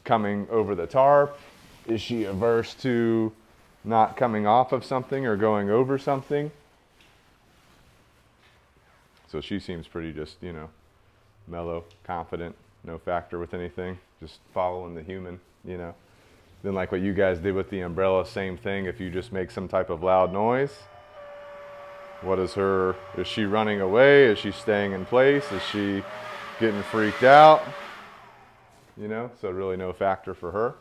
coming over the tarp? Is she averse to not coming off of something or going over something? So she seems pretty just, mellow, confident, no factor with anything, just following the human, Then like what you guys did with the umbrella, same thing. If you just make some type of loud noise, is she running away? Is she staying in place? Is she getting freaked out? So really no factor for her,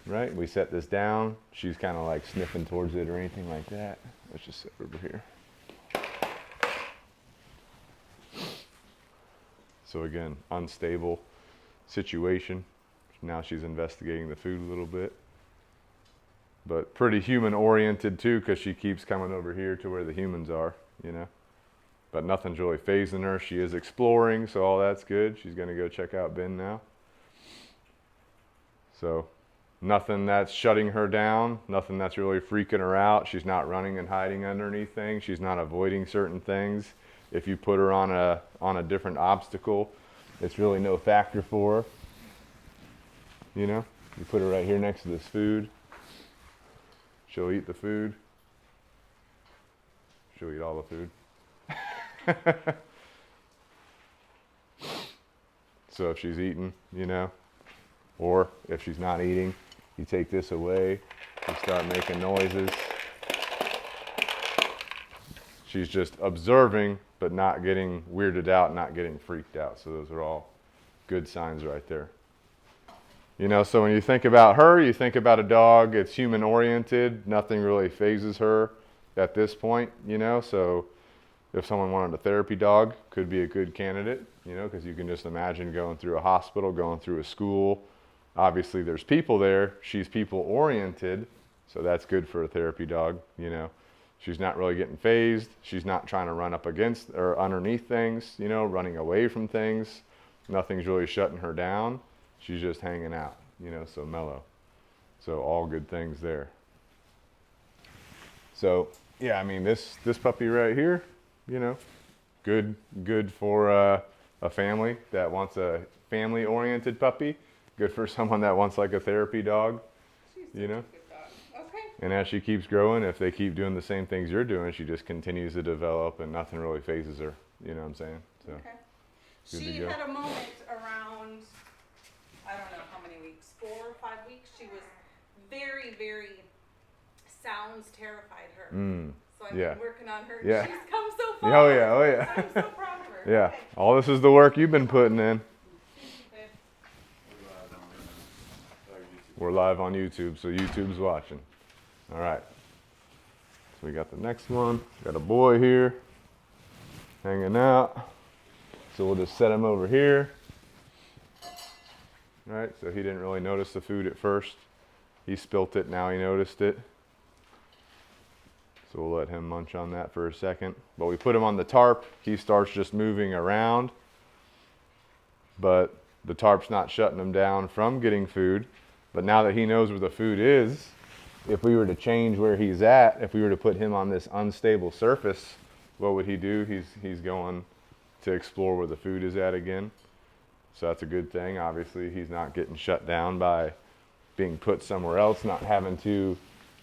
right? We set this down. She's kind of like sniffing towards it or anything like that. Let's just sit over here. So again, unstable situation. Now she's investigating the food a little bit. But pretty human oriented too, because she keeps coming over here to where the humans are, But nothing's really phasing her. She is exploring, so all that's good. She's going to go check out Ben now. So nothing that's shutting her down, nothing that's really freaking her out. She's not running and hiding underneath things. She's not avoiding certain things. If you put her on a different obstacle, it's really no factor for her. You put her right here next to this food. She'll eat the food. She'll eat all the food. So if she's eating, or if she's not eating, you take this away, you start making noises. She's just observing, but not getting weirded out, not getting freaked out. So those are all good signs right there. So when you think about her, you think about a dog, it's human oriented, nothing really phases her at this point, So if someone wanted a therapy dog, could be a good candidate, because you can just imagine going through a hospital, going through a school. Obviously there's people there, she's people oriented, so that's good for a therapy dog, She's not really getting phased. She's not trying to run up against or underneath things, running away from things. Nothing's really shutting her down. She's just hanging out, so mellow. So all good things there. So yeah, I mean this puppy right here, good for a family that wants a family-oriented puppy. Good for someone that wants like a therapy dog, She's a good dog. Okay. And as she keeps growing, if they keep doing the same things you're doing, she just continues to develop and nothing really phases her. You know what I'm saying? So, okay. She had a moment around, I don't know how many weeks, 4 or 5 weeks. She was very, very, sounds terrified her. So I've been working on her. Yeah. She's come so far. Oh yeah. I'm so proud of her. Yeah. Okay. All this is the work you've been putting in. We're live on YouTube, so YouTube's watching. All right. So we got the next one. Got a boy here hanging out. So we'll just set him over here. All right, so he didn't really notice the food at first. He spilt it, now he noticed it. So we'll let him munch on that for a second. But we put him on the tarp. He starts just moving around. But the tarp's not shutting him down from getting food. But now that he knows where the food is, if we were to change where he's at, if we were to put him on this unstable surface, what would he do? He's going to explore where the food is at again. So that's a good thing. Obviously, he's not getting shut down by being put somewhere else. Not having to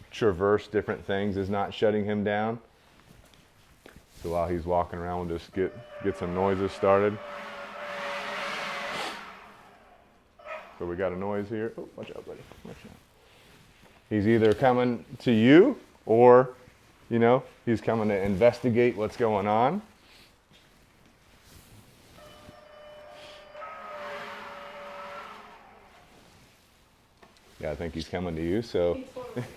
traverse different things is not shutting him down. So while he's walking around, we'll just get some noises started. So we got a noise here. Oh, watch out, buddy. Watch out. He's either coming to you or, he's coming to investigate what's going on. Yeah, I think he's coming to you. So,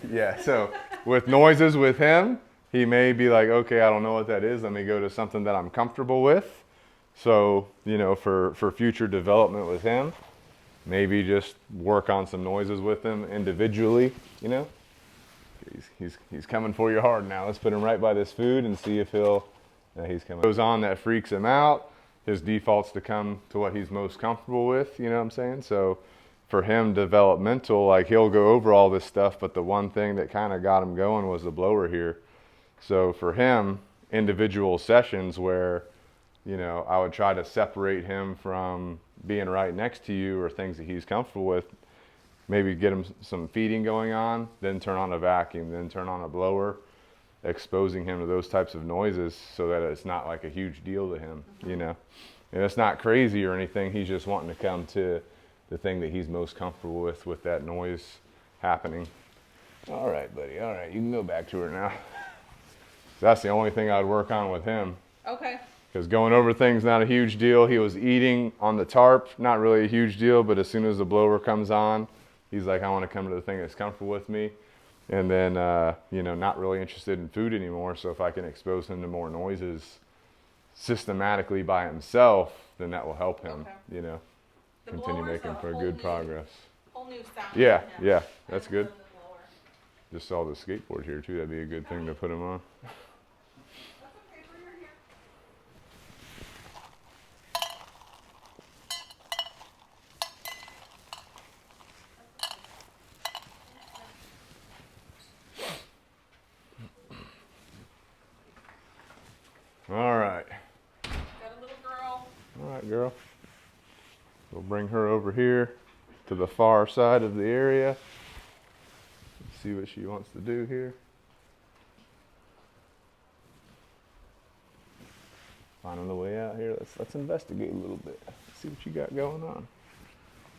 yeah, so with noises with him, he may be like, okay, I don't know what that is. Let me go to something that I'm comfortable with. So, for future development with him, maybe just work on some noises with him individually, He's coming for you hard now. Let's put him right by this food and see if he's coming. Goes on that freaks him out. His default's to come to what he's most comfortable with, you know what I'm saying? So for him, developmental, like he'll go over all this stuff, but the one thing that kind of got him going was the blower here. So for him, individual sessions where, you know, I would try to separate him from being right next to you or things that he's comfortable with. Maybe get him some feeding going on, then turn on a vacuum, then turn on a blower, exposing him to those types of noises so that it's not like a huge deal to him, you know. And it's not crazy or anything. He's just wanting to come to the thing that he's most comfortable with that noise happening. All right, buddy. All right, you can go back to her now. That's the only thing I'd work on with him. Okay. Because going over things, not a huge deal. He was eating on the tarp, not really a huge deal, but as soon as the blower comes on, he's like, I want to come to the thing that's comfortable with me. And then, you know, not really interested in food anymore. So if I can expose him to more noises systematically by himself, then that will help him, you know, The continue blower's making a for whole good new- progress. Whole new sound. Yeah, for him. yeah, that's I good. love the blower. Just saw the skateboard here too. That'd be a good thing to put him on. That's okay, bring her here. All right. Got a little girl. All right, girl. We'll bring her over here to the far side of the area. Let's see what she wants to do here. Finding the way out here. Let's investigate a little bit. See what you got going on.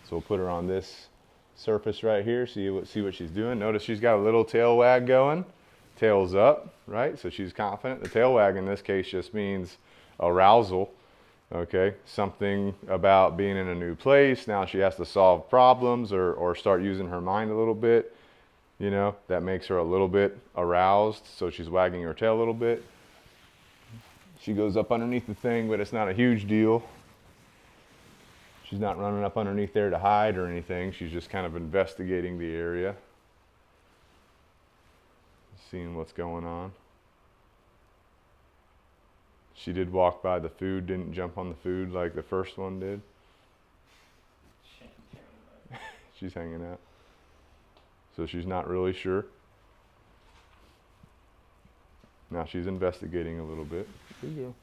So we'll put her on this surface right here. See what she's doing. Notice she's got a little tail wag going. Tail's up, right? So she's confident. The tail wag in this case just means arousal. Okay, something about being in a new place. Now she has to solve problems or start using her mind a little bit. You know, that makes her a little bit aroused. So she's wagging her tail a little bit. She goes up underneath the thing, but it's not a huge deal. She's not running up underneath there to hide or anything. She's just kind of investigating the area, seeing what's going on. She did walk by the food, didn't jump on the food like the first one did. She's hanging out. So she's not really sure. Now she's investigating a little bit. Good girl.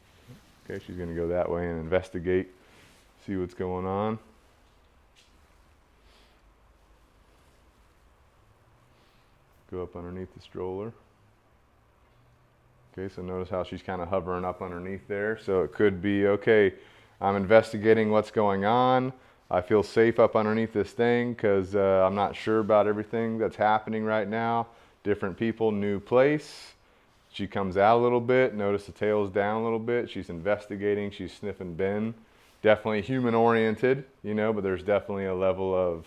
Okay, she's going to go that way and investigate, see what's going on. Go up underneath the stroller. Okay, so notice how she's kind of hovering up underneath there. So it could be, okay, I'm investigating what's going on. I feel safe up underneath this thing because I'm not sure about everything that's happening right now. Different people, new place. She comes out a little bit. Notice the tail's down a little bit. She's investigating. She's sniffing Ben. Definitely human-oriented, you know, but there's definitely a level of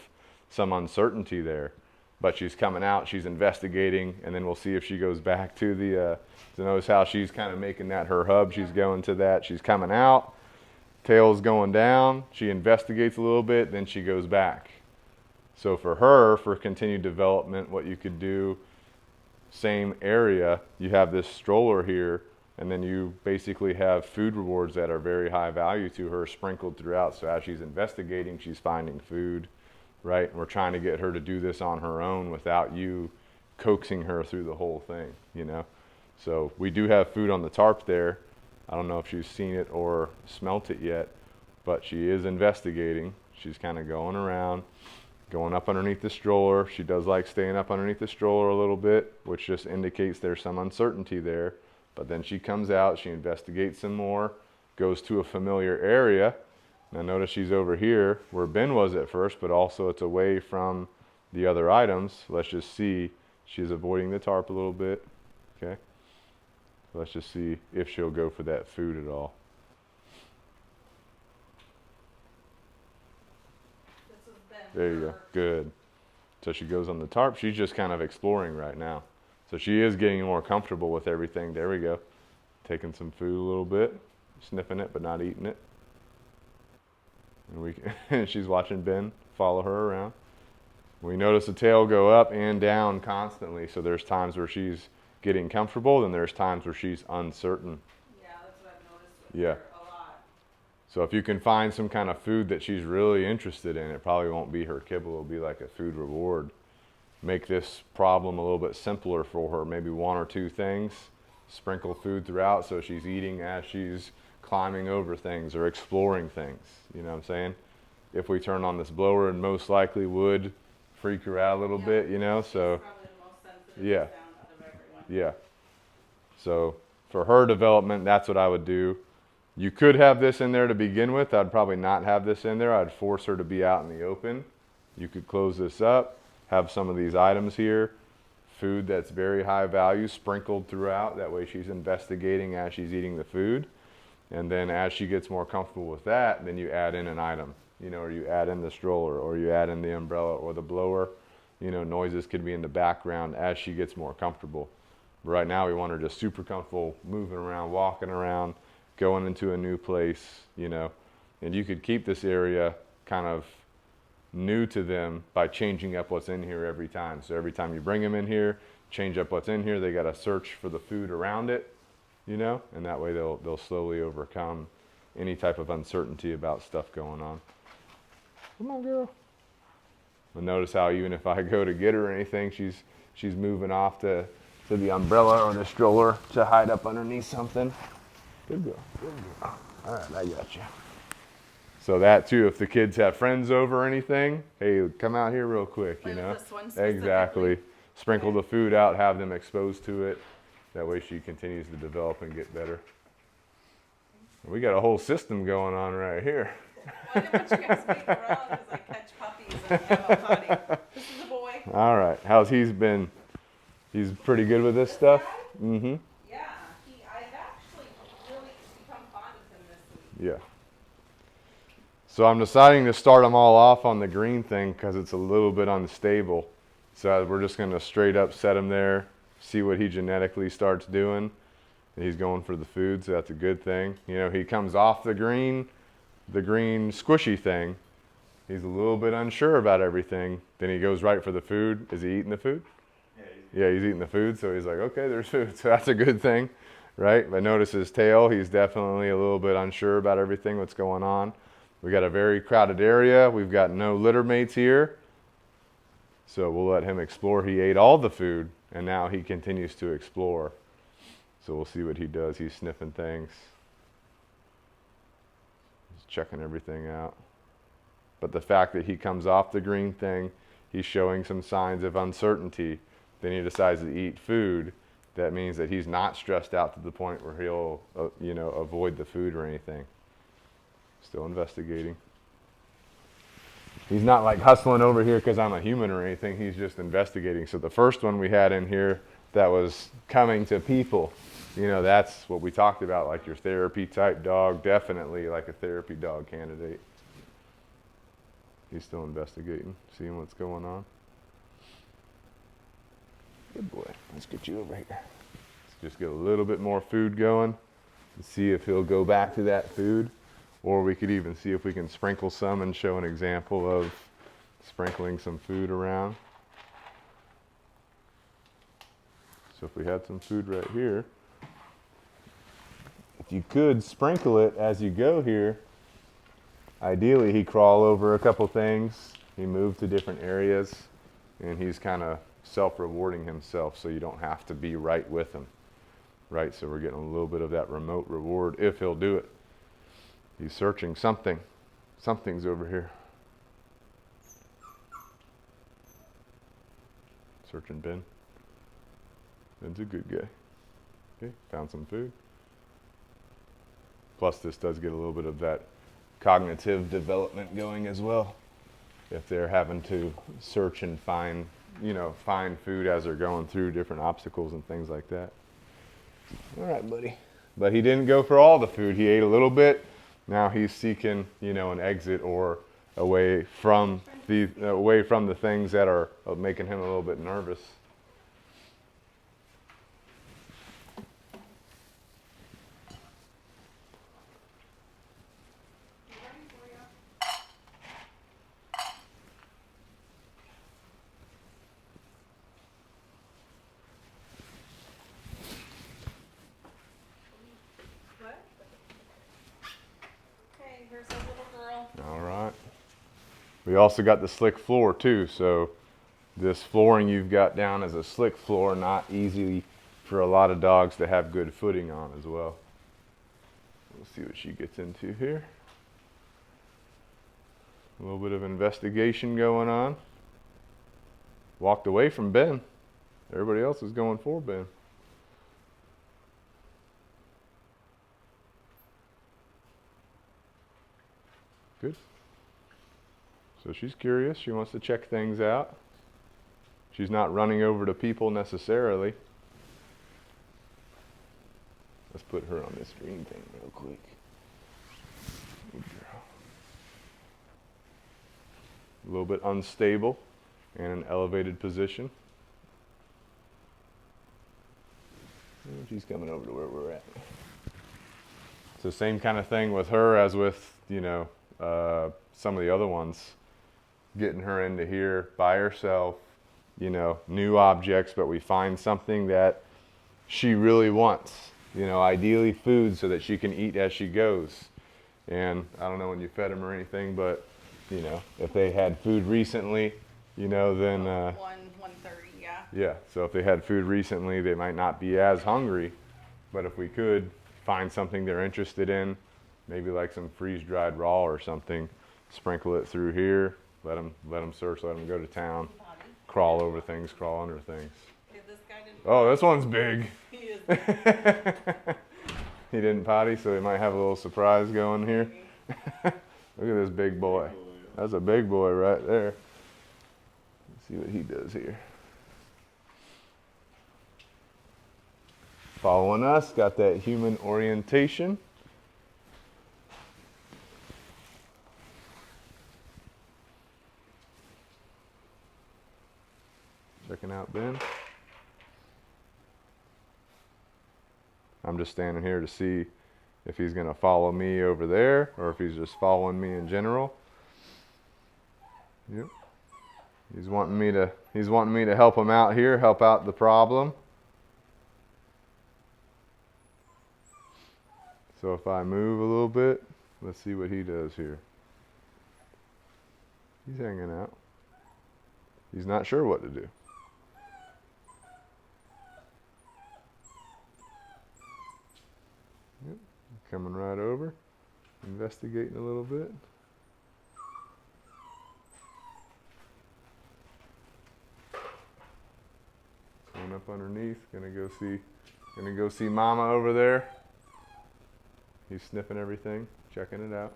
some uncertainty there. But she's coming out, she's investigating, and then we'll see if she goes back to the, so notice how she's kind of making that her hub. She's going to that. She's coming out. Tail's going down. She investigates a little bit, then she goes back. So for her, for continued development, what you could do, same area, you have this stroller here, and then you basically have food rewards that are very high value to her sprinkled throughout. So as she's investigating, she's finding food, right? And we're trying to get her to do this on her own without you coaxing her through the whole thing, you know? So we do have food on the tarp there. I don't know if she's seen it or smelt it yet, but she is investigating. She's kind of going around, going up underneath the stroller. She does like staying up underneath the stroller a little bit, which just indicates there's some uncertainty there. But then she comes out, she investigates some more, goes to a familiar area. Now notice she's over here where Ben was at first, but also it's away from the other items. Let's just see. She's avoiding the tarp a little bit, okay? Let's just see if she'll go for that food at all. This has been There you go, good. So she goes on the tarp. She's just kind of exploring right now. So she is getting more comfortable with everything. There we go. Taking some food a little bit, sniffing it but not eating it. And she's watching Ben follow her around. We notice the tail go up and down constantly. So there's times where she's getting comfortable, then there's times where she's uncertain. Yeah, that's what I've noticed with her a lot. So if you can find some kind of food that she's really interested in, it probably won't be her kibble. It'll be like a food reward. Make this problem a little bit simpler for her. Maybe one or two things. Sprinkle food throughout so she's eating as she's climbing over things or exploring things. You know what I'm saying? If we turn on this blower, it most likely would freak her out a little bit, you know, so. She's probably the most sensitive Yeah. sound out of everyone. Yeah. So for her development, that's what I would do. You could have this in there to begin with. I'd probably not have this in there. I'd force her to be out in the open. You could close this up, have some of these items here, food that's very high value sprinkled throughout. That way she's investigating as she's eating the food. And then as she gets more comfortable with that, then you add in an item, you know, or you add in the stroller, or you add in the umbrella or the blower. You know, noises could be in the background as she gets more comfortable. But right now we want her just super comfortable moving around, walking around, going into a new place, you know. And you could keep this area kind of new to them by changing up what's in here every time. So every time you bring them in here, change up what's in here. They got to search for the food around it, you know, and that way they'll slowly overcome any type of uncertainty about stuff going on. Come on, girl. But notice how even if I go to get her or anything, she's moving off to the umbrella or the stroller to hide up underneath something. Good girl, good girl. All right, I got you. So that too, if the kids have friends over or anything, hey, come out here real quick, you know. This one specifically. Exactly. Sprinkle the food out, have them exposed to it. That way she continues to develop and get better. We got a whole system going on right here. Well, I didn't want you guys to be around as I catch puppies and have a potty. This is a boy. All right, how's he's been? He's pretty good with this stuff? Mm-hmm. Yeah, I've actually really become fond of him this week. Yeah. So I'm deciding to start them all off on the green thing because it's a little bit unstable. So we're just going to straight up set him there, see what he genetically starts doing. And he's going for the food, so that's a good thing. You know, he comes off the green squishy thing. He's a little bit unsure about everything. Then he goes right for the food. Is he eating the food? Yeah, he's eating the food, so he's like, okay, there's food, so that's a good thing, right? But notice his tail, he's definitely a little bit unsure about everything that's going on. We got a very crowded area. We've got no litter mates here, so we'll let him explore. He ate all the food, and now he continues to explore. So we'll see what he does. He's sniffing things. He's checking everything out. But the fact that he comes off the green thing, he's showing some signs of uncertainty. Then he decides to eat food. That means that he's not stressed out to the point where he'll, you know, avoid the food or anything. Still investigating. He's not like hustling over here because I'm a human or anything. He's just investigating. So the first one we had in here that was coming to people, you know, that's what we talked about, like your therapy type dog, definitely like a therapy dog candidate. He's still investigating, seeing what's going on. Good boy. Let's get you over here. Let's just get a little bit more food going and see if he'll go back to that food. Or we could even see if we can sprinkle some and show an example of sprinkling some food around. So if we had some food right here, if you could sprinkle it as you go here, ideally he'd crawl over a couple things, he moved to different areas, and he's kind of self-rewarding himself, so you don't have to be right with him, right? So we're getting a little bit of that remote reward if he'll do it. He's searching something. Something's over here. Searching Ben. Ben's a good guy. Okay, found some food. Plus this does get a little bit of that cognitive development going as well. If they're having to search and find, you know, find food as they're going through different obstacles and things like that. All right, buddy. But he didn't go for all the food. He ate a little bit. Now he's seeking, you know, an exit or away from the things that are making him a little bit nervous. All right. We also got the slick floor too, so this flooring you've got down is a slick floor, not easy for a lot of dogs to have good footing on as well. We'll see what she gets into here. A little bit of investigation going on. Walked away from Ben. Everybody else is going for Ben. Good. So she's curious. She wants to check things out. She's not running over to people necessarily. Let's put her on this green thing real quick. Good girl. A little bit unstable and an elevated position. And she's coming over to where we're at. So same kind of thing with her as with, some of the other ones. Getting her into here by herself, new objects, but we find something that she really wants. Ideally food so that she can eat as she goes. And I don't know when you fed them or anything, but, if they had food recently, then... 1:30, yeah. Yeah, so if they had food recently, they might not be as hungry. But if we could find something they're interested in, maybe like some freeze-dried raw or something, sprinkle it through here, let them search, let them go to town, crawl over things, crawl under things. Okay, this guy didn't Oh, this one's big. He is big. He didn't potty, so he might have a little surprise going here. Look at this big boy. That's a big boy right there. Let's see what he does here. Following us, got that human orientation. Checking out Ben. I'm just standing here to see if he's going to follow me over there or if he's just following me in general. Yep. He's wanting me to help him out here, help out the problem. So if I move a little bit, let's see what he does here. He's hanging out. He's not sure what to do. Yep. Coming right over, investigating a little bit. Going up underneath, gonna go see Mama over there. He's sniffing everything, checking it out.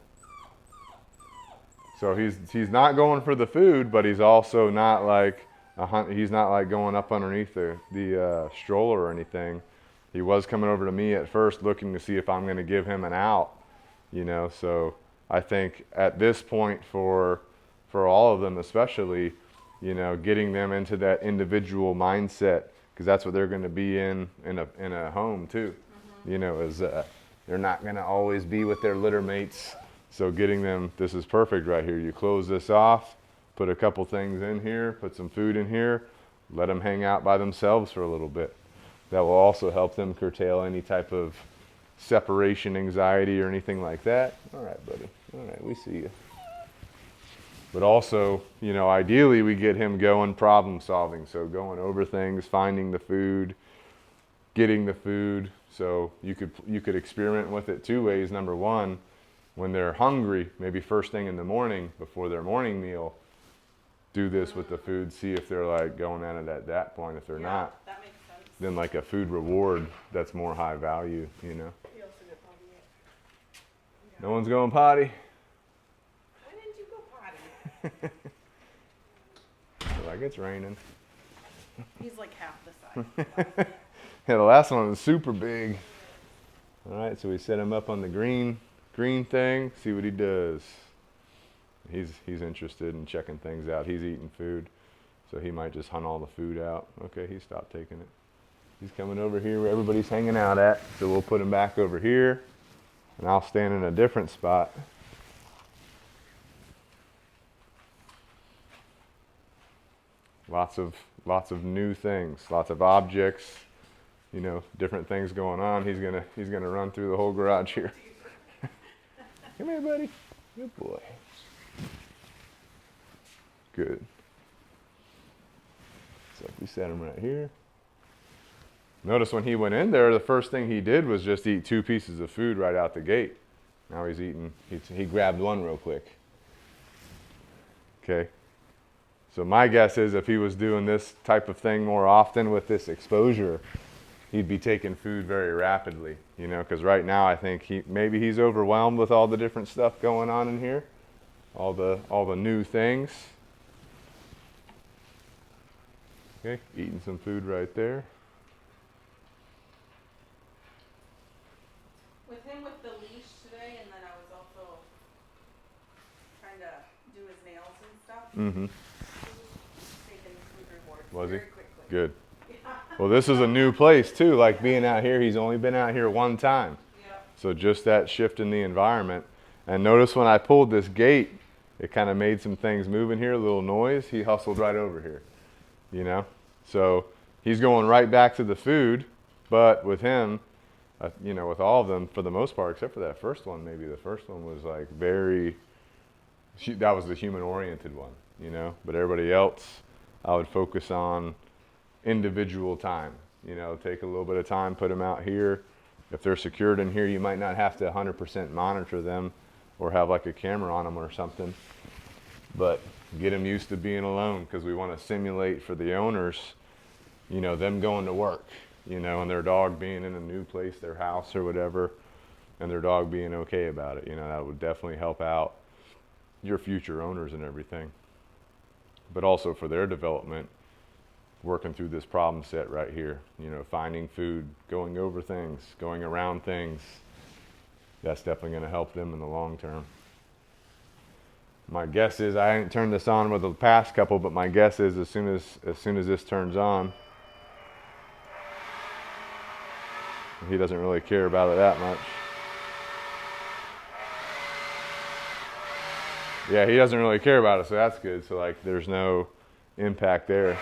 So he's not going for the food, but he's also not like he's not like going up underneath the stroller or anything. He was coming over to me at first looking to see if I'm going to give him an out, So I think at this point for all of them especially, getting them into that individual mindset, because that's what they're going to be in a home too. Mm-hmm. They're not going to always be with their litter mates. So getting them, this is perfect right here. You close this off, put a couple things in here, put some food in here, let them hang out by themselves for a little bit. That will also help them curtail any type of separation anxiety or anything like that. All right, buddy. All right, we see you. But also, ideally we get him going problem solving. So going over things, finding the food, getting the food. So you could experiment with it two ways. Number one, when they're hungry, maybe first thing in the morning before their morning meal, do this with the food, see if they're like going at it at that point. If they're not, that makes sense. then like a food reward that's more high value, He also did potty. No one's going potty. Why didn't you go potty? Like it's raining. He's like half the size. Yeah, the last one was super big. All right, so we set him up on the green thing, see what he does. He's interested in checking things out. He's eating food, so he might just hunt all the food out. Okay, he stopped taking it. He's coming over here where everybody's hanging out at, so we'll put him back over here, and I'll stand in a different spot. Lots of new things, lots of objects, different things going on. He's gonna run through the whole garage here. Come here, buddy. Good boy. Good. So if we set him right here, Notice when he went in there, the first thing he did was just eat 2 pieces of food right out the gate. Now he's eating, he grabbed one real quick. Okay. So my guess is if he was doing this type of thing more often with this exposure, he'd be taking food very rapidly, you know, because right now I think maybe he's overwhelmed with all the different stuff going on in here, all the new things. Okay, eating some food right there. With him with the leash today, and then I was also trying to do his nails and stuff. Mm-hmm. Taking food rewards Was he? very quickly. Good. Yeah. Well, this is a new place too. Like being out here, he's only been out here one time. Yep. So just that shift in the environment. And notice when I pulled this gate, it kind of made some things move in here, a little noise. He hustled right over here, you know? So he's going right back to the food, but with him, you know, with all of them, for the most part, except for that first one, maybe the first one was like that was the human-oriented one, you know? But everybody else, I would focus on individual time. You know, take a little bit of time, put them out here. If they're secured in here, you might not have to 100% monitor them or have like a camera on them or something. But get them used to being alone, because we want to simulate for the owners, you know, them going to work, you know, and their dog being in a new place, their house or whatever, and their dog being okay about it. You know, that would definitely help out your future owners and everything. But also for their development, working through this problem set right here, you know, finding food, going over things, going around things. That's definitely going to help them in the long term. My guess is, I haven't turned this on with the past couple, but my guess is as soon as this turns on, he doesn't really care about it that much. Yeah, he doesn't really care about it, so that's good. So like, there's no impact there.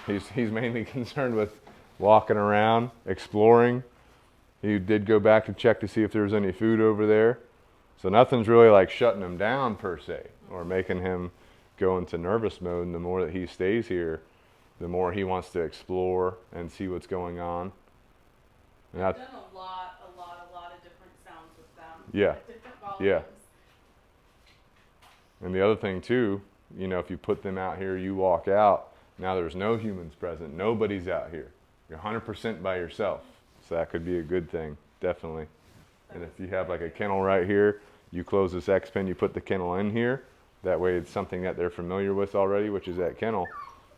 He's mainly concerned with walking around, exploring. He did go back to check to see if there was any food over there. So nothing's really like shutting him down per se, or making him go into nervous mode. And the more that he stays here, the more he wants to explore and see what's going on. And I've done a lot of different sounds with them. Yeah. At different volumes. Yeah. And the other thing too, you know, if you put them out here, you walk out, now there's no humans present, nobody's out here. You're 100% by yourself. So that could be a good thing, definitely. And if you have like a kennel right here, you close this X pin, you put the kennel in here. That way it's something that they're familiar with already, which is that kennel.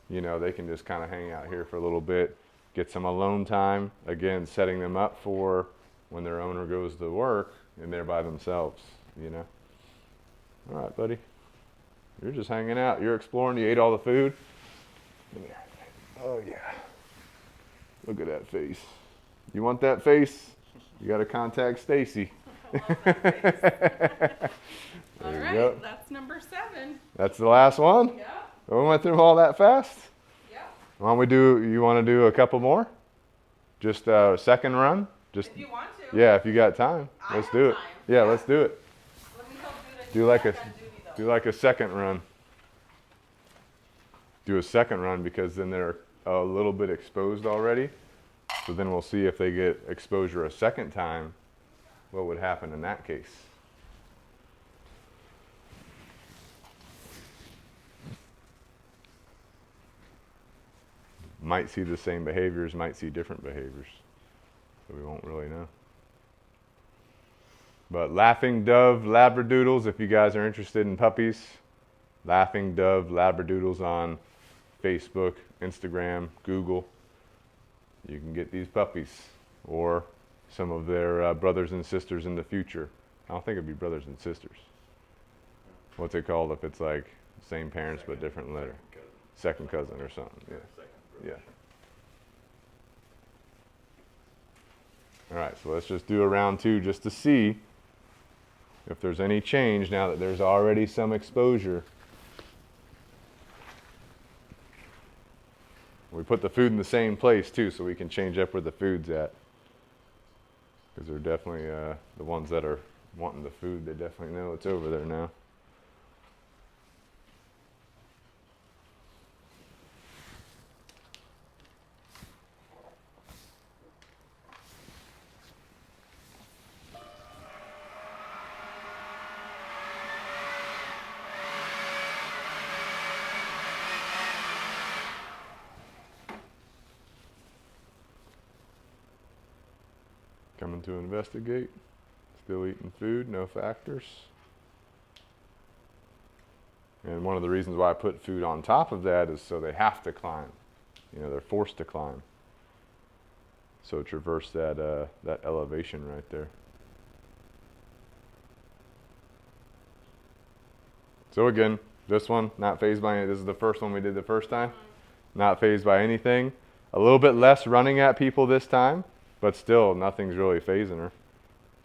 You know, they can just kind of hang out here for a little bit, get some alone time. Again, setting them up for when their owner goes to work and they're by themselves, you know. All right, buddy. You're just hanging out. You're exploring. You ate all the food. Oh, yeah. Look at that face. You want that face? You got to contact Stacy. All right, go. that's number 7. That's the last one? Yeah. We went through all that fast? Yeah. Why don't you want to do a couple more? Just a second run? Just, If you want to. yeah, if you got time. Let's have do it. time. Yeah, let's do it. Let me help Do like a, back on duty, though. do like a second run. Do a second run, because then they're a little bit exposed already. So then we'll see if they get exposure a second time, what would happen in that case. Might see the same behaviors, might see different behaviors. So we won't really know. But Laughing Dove Labradoodles, if you guys are interested in puppies, Laughing Dove Labradoodles on Facebook, Instagram, Google. You can get these puppies, or some of their brothers and sisters in the future. I don't think it'd be brothers and sisters. What's it called if it's like same parents but different letter? Second cousin or something. Yeah. Yeah. All right, so let's just do a round 2 just to see if there's any change now that there's already some exposure. We put the food in the same place too, so we can change up where the food's at. Because they're definitely the ones that are wanting the food, they definitely know it's over there now. Coming to investigate. Still eating food, no factors. And one of the reasons why I put food on top of that is so they have to climb. You know, they're forced to climb. So traverse that, that elevation right there. So again, this one, not fazed by any, this is the first one we did the first time. Not fazed by anything. A little bit less running at people this time, but still nothing's really fazing her.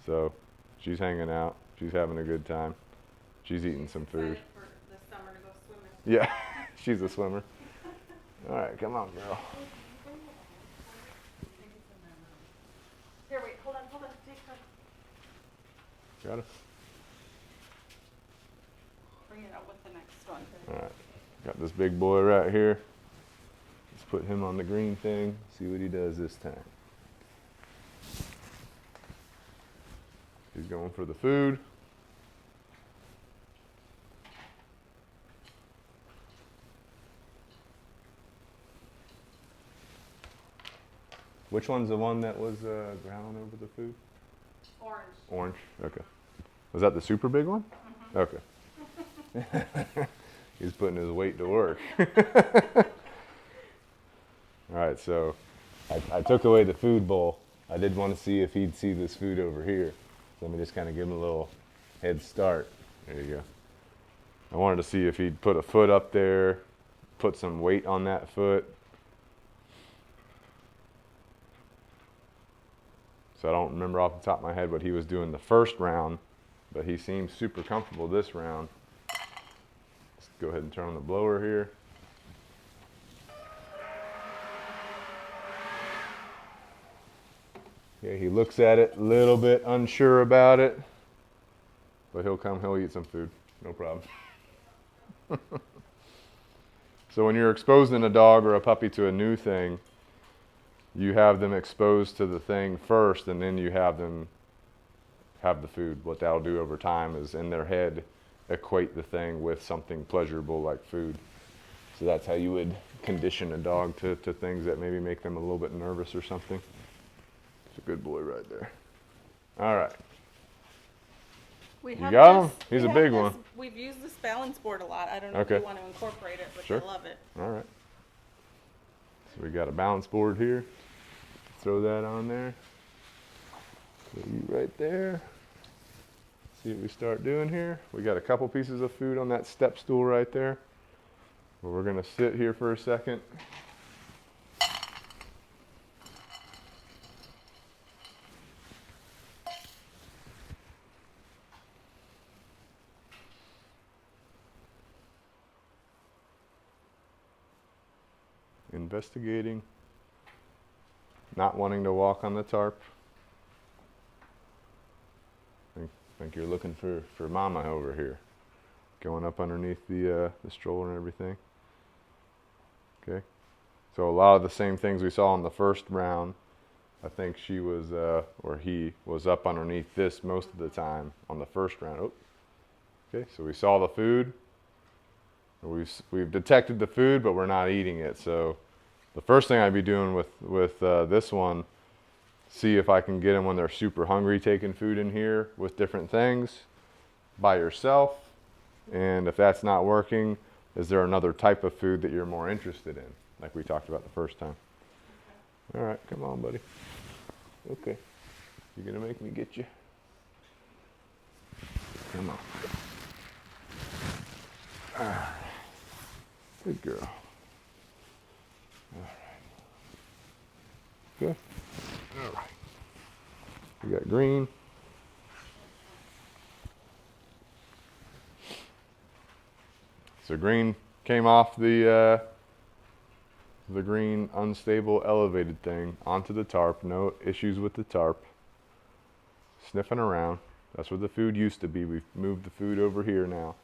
So she's hanging out. She's having a good time. She's eating some food. For this summer to go swimming. Yeah, she's a swimmer. All right, come on, girl. Here, wait, hold on. Take her. Got her? Bring it out with the next one. All right, got this big boy right here. Let's put him on the green thing, see what he does this time. He's going for the food. Which one's the one that was growling over the food? Orange. Orange, okay. Was that the super big one? Mm-hmm. Okay. He's putting his weight to work. All right, so I took away the food bowl. I did want to see if he'd see this food over here. So let me just kind of give him a little head start. There you go. I wanted to see if he'd put a foot up there, put some weight on that foot. So I don't remember off the top of my head what he was doing the first round, but he seems super comfortable this round. Let's go ahead and turn on the blower here. Okay, he looks at it, a little bit unsure about it, but he'll eat some food, no problem. So when you're exposing a dog or a puppy to a new thing, you have them exposed to the thing first, and then you have them have the food. What that'll do over time is in their head equate the thing with something pleasurable like food. So that's how you would condition a dog to things that maybe make them a little bit nervous or something. It's a good boy right there. All right. We You got him? we He's a have big this- one. We've used this balance board a lot. I don't know Okay. if you want to incorporate it, but Sure. I love it. All right. So we got a balance board here. Throw that on there. Put you right there. See what we start doing here. We got a couple pieces of food on that step stool right there. Well, we're gonna sit here for a second. Investigating. Not wanting to walk on the tarp. Think you're looking for mama over here. Going up underneath the stroller and everything. Okay. So a lot of the same things we saw in the first round. I think she was, or he was up underneath this most of the time on the first round. Oh. Okay, so we saw the food. We've detected the food, but we're not eating it. So the first thing I'd be doing with this one, see if I can get them when they're super hungry taking food in here with different things by yourself. And if that's not working, is there another type of food that you're more interested in, like we talked about the first time? All right, come on, buddy. Okay, you're gonna make me get you. Come on. All right. Good girl. All right. Good. All right. We got green. So green came off the green unstable elevated thing onto the tarp. No issues with the tarp. Sniffing around. That's where the food used to be. We've moved the food over here now.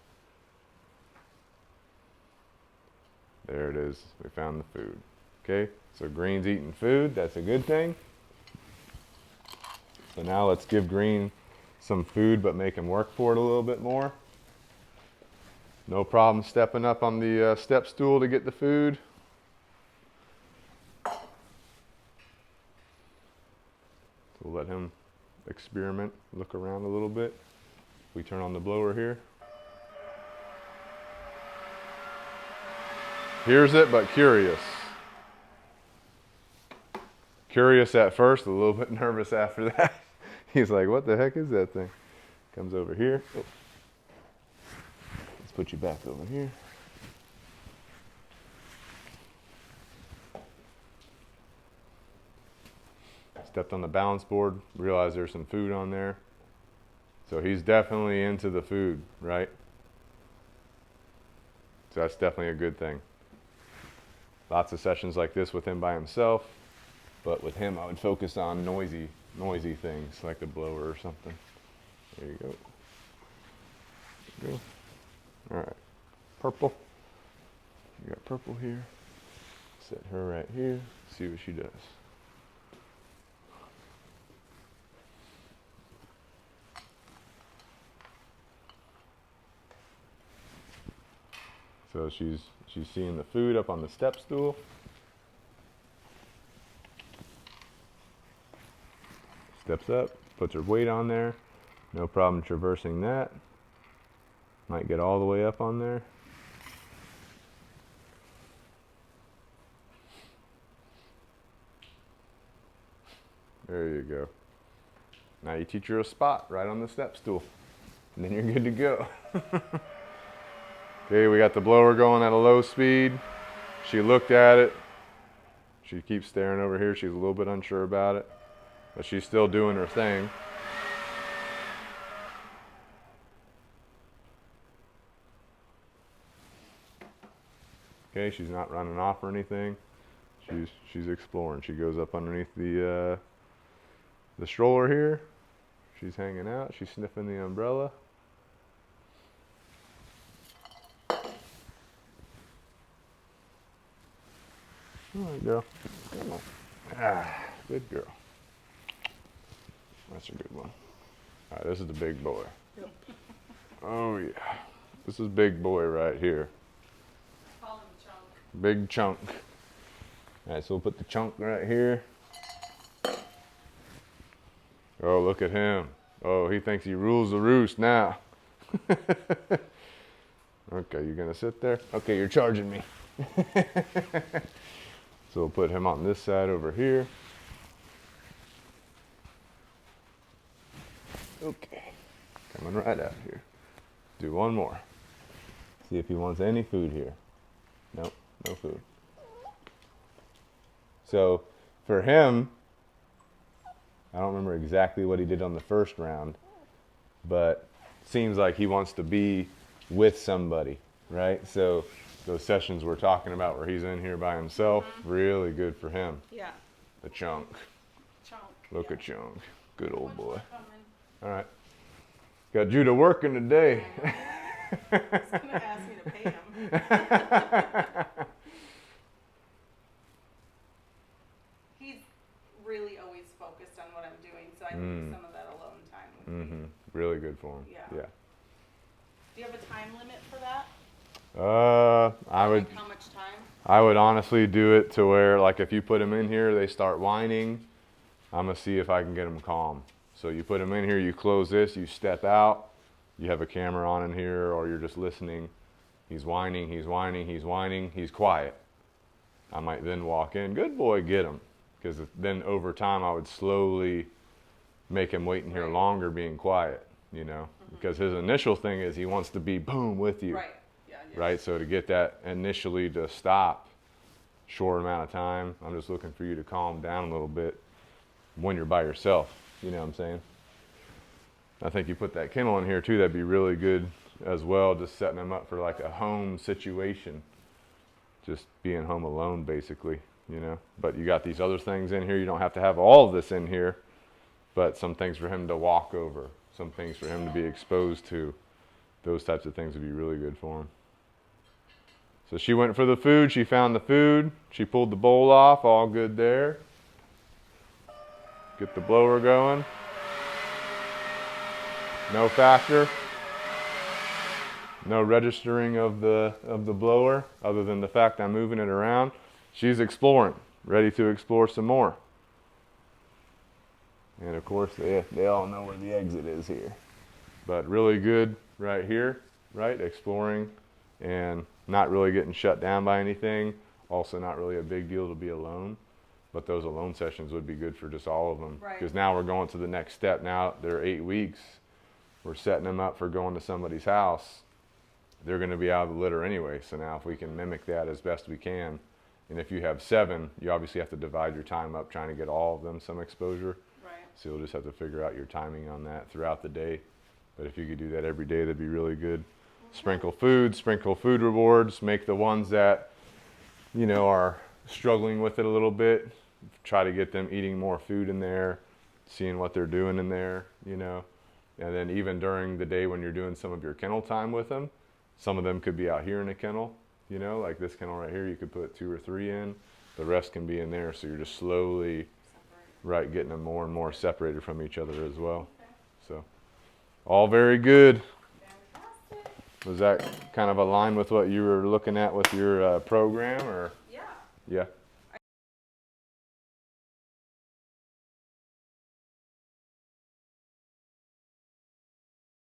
There it is. We found the food. Okay, so green's eating food. That's a good thing. So now let's give green some food, but make him work for it a little bit more. No problem stepping up on the step stool to get the food. So we'll let him experiment, look around a little bit. We turn on the blower here. Hears it, but curious. Curious at first, a little bit nervous after that. He's like, what the heck is that thing? Comes over here. Oh. Let's put you back over here. Stepped on the balance board, realized there's some food on there. So he's definitely into the food, right? So that's definitely a good thing. Lots of sessions like this with him by himself, but with him I would focus on noisy things like a blower or something. There you go. There you go. All right, purple. You got purple here. Set her right here, see what she does. So she's seeing the food up on the step stool. Steps up, puts her weight on there. No problem traversing that. Might get all the way up on there. There you go. Now you teach her a spot right on the step stool. And then you're good to go. Okay, we got the blower going at a low speed. She looked at it. She keeps staring over here. She's a little bit unsure about it, but she's still doing her thing. Okay, she's not running off or anything. She's exploring. She goes up underneath the stroller here. She's hanging out. She's sniffing the umbrella. There you go. Come on. Ah, good girl. That's a good one. All right, this is the big boy. Yep. Oh yeah. This is big boy right here. Call him Chunk. Big chunk. All right, so we'll put the chunk right here. Oh, look at him. Oh, he thinks he rules the roost now. Okay, you're gonna sit there? Okay, you're charging me. So we'll put him on this side over here. Okay, coming right out here. Do one more. See if he wants any food here. Nope, no food. So for him, I don't remember exactly what he did on the first round, but seems like he wants to be with somebody, right? So those sessions we're talking about where he's in here by himself, really good for him. Yeah. The chunk. Chunk. Look at Chunk. Good old boy. Coming. All right. Got Judah working today. He's gonna ask me to pay him. He's really always focused on what I'm doing, so I need some of that alone time with me. Mm-hmm. Really good for him. Yeah. Yeah. Do you have a time limit for that? I would. Like how much time? I would honestly do it to where, like, if you put them in here, they start whining. I'm gonna see if I can get them calm. So you put them in here, you close this, you step out. You have a camera on in here, or you're just listening. He's whining, he's whining, he's whining. He's quiet. I might then walk in. Good boy, get him. Because then over time, I would slowly make him wait in here longer, being quiet. You know, because his initial thing is he wants to be boom with you. Right. Yeah. Right, so to get that initially to stop, short amount of time, I'm just looking for you to calm down a little bit when you're by yourself, you know what I'm saying? I think you put that kennel in here too, that'd be really good as well, just setting them up for like a home situation, just being home alone basically, you know? But you got these other things in here, you don't have to have all of this in here, but some things for him to walk over, some things for him to be exposed to, those types of things would be really good for him. So she went for the food, she found the food, she pulled the bowl off, all good there. Get the blower going. No factor. No registering of the blower, other than the fact I'm moving it around. She's exploring, ready to explore some more. And of course, they all know where the exit is here. But really good right here, right? Exploring and not really getting shut down by anything. Also not really a big deal to be alone. But those alone sessions would be good for just all of them. Right. Because now we're going to the next step. Now they're 8 weeks. We're setting them up for going to somebody's house. They're going to be out of the litter anyway. So now if we can mimic that as best we can. And if you have 7, you obviously have to divide your time up trying to get all of them some exposure. Right. So you'll just have to figure out your timing on that throughout the day. But if you could do that every day, that'd be really good. Sprinkle food rewards, make the ones that, you know, are struggling with it a little bit. Try to get them eating more food in there, seeing what they're doing in there, you know. And then even during the day when you're doing some of your kennel time with them, some of them could be out here in a kennel, you know, like this kennel right here, you could put 2 or 3 in. The rest can be in there, so you're just slowly, right, getting them more and more separated from each other as well. Okay. So, all very good. Fantastic. Was that kind of align with what you were looking at with your program, or? Yeah. Yeah.